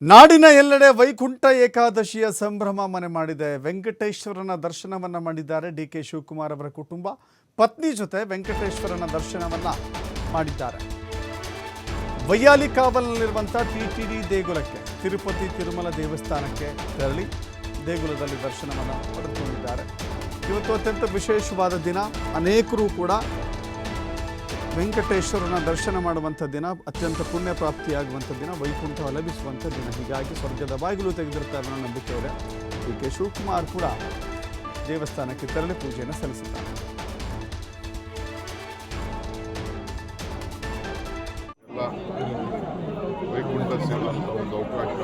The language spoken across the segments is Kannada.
ನಾಡಿನ ಎಲ್ಲೆಡೆ ವೈಕುಂಠ ಏಕಾದಶಿಯ ಸಂಭ್ರಮ ಮನೆ ಮಾಡಿದೆ. ವೆಂಕಟೇಶ್ವರನ ದರ್ಶನವನ್ನ ಮಾಡಿದ್ದಾರೆ ಡಿಕೆ ಶಿವಕುಮಾರ್ ಅವರ ಕುಟುಂಬ. ಪತ್ನಿ ಜೊತೆ ವೆಂಕಟೇಶ್ವರನ ದರ್ಶನವನ್ನ ಮಾಡಿದ್ದಾರೆ. ವೈಯಾಲಿ ಕಾವಲಿನಲ್ಲಿರುವಂಥ ಟಿಟಿಡಿ ದೇಗುಲಕ್ಕೆ, ತಿರುಪತಿ ತಿರುಮಲ ದೇವಸ್ಥಾನಕ್ಕೆ ತೆರಳಿ ದೇಗುಲದಲ್ಲಿ ದರ್ಶನವನ್ನು ಪಡೆದುಕೊಂಡಿದ್ದಾರೆ. ಇವತ್ತು ಅತ್ಯಂತ ವಿಶೇಷವಾದ ದಿನ. ಅನೇಕರು ಕೂಡ ವೆಂಕಟೇಶ್ವರನ ದರ್ಶನ ಮಾಡುವಂಥ ದಿನ, ಅತ್ಯಂತ ಪುಣ್ಯ ಪ್ರಾಪ್ತಿಯಾಗುವಂಥ ದಿನ, ವೈಕುಂಠ ಲಭಿಸುವಂಥ ದಿನ. ಹೀಗಾಗಿ ಸ್ವರ್ಗದ ಬಾಗಿಲು ತೆಗೆದಿರ್ತಾರೆ ಅನ್ನೋ ನಂಬಿಕೆ ಇದೆ. ಡಿಕೆ ಶಿವಕುಮಾರ್ ಕೂಡ ದೇವಸ್ಥಾನಕ್ಕೆ ತೆರಳಿ ಪೂಜೆಯನ್ನು ಸಲ್ಲಿಸಿದ್ದಾರೆ. ವೈಕುಂಠ ಸೇರುವಂಥ ಒಂದು ಅವಕಾಶ,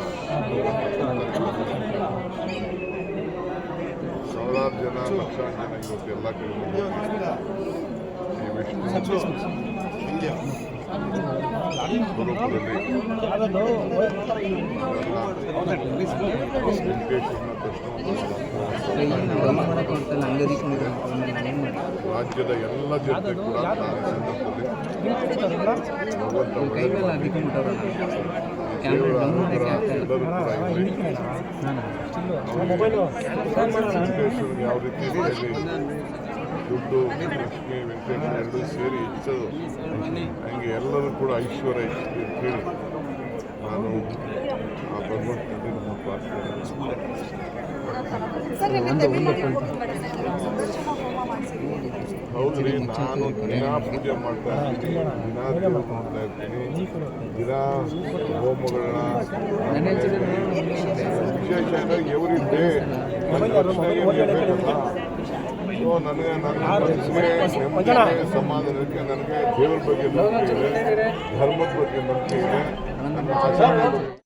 ಸಾವಿರಾರು ಜನ, ಲಕ್ಷಾಂತರ ಜನ ಇವತ್ತು ಎಲ್ಲ ಕಡೆ ಈ ವಿಷ್ಣು ಸ್ವರೂಪದಲ್ಲಿ ರಾಜ್ಯದ ಎಲ್ಲ ಜನತೆ ಕೂಡ ವೆಂಕಟೇಶ್ವರ ಯಾವ ರೀತಿ ದುಡ್ಡು, ಲಕ್ಷ್ಮಿ, ವೆಂಕಟೇಶ್ವರ ಎರಡೂ ಸೇರಿ ಹೆಚ್ಚೋದು, ಹಂಗೆ ಎಲ್ಲರೂ ಕೂಡ ಐಶ್ವರ್ಯ ಹೇಳಿ ನಾನು ಆ ಭಗವಂತನಲ್ಲಿ ನಮ್ಮ ಪ್ರಾರ್ಥನೆ. ಹೌದ್ರಿ, ನಾನು ದಿನಾ ಪೂಜೆ ಮಾಡ್ತಾ ಇರ್ತೀನಿ, ದಿನಾ ದೇವ್ರು ಮಾಡ್ತಾ ಇರ್ತೀನಿ, ದಿನಾ ಹೋಮಗಳನ್ನ ವಿಶೇಷ ಎವ್ರಿ ಡೇ ಸೊ ನನಗೆ ನನ್ನ ಮನಸ್ಸಿಗೆ ನೆಮ್ಮದಿಗೆ, ಸಮಾಧಾನಕ್ಕೆ, ನನಗೆ ದೇವರ ಬಗ್ಗೆ ನಂಬಿಕೆ ಇದೆ, ಧರ್ಮದ ಬಗ್ಗೆ ನಂಬಿಕೆ ಇದೆ, ನನ್ನ ಆಚರಣೆ ಬಗ್ಗೆ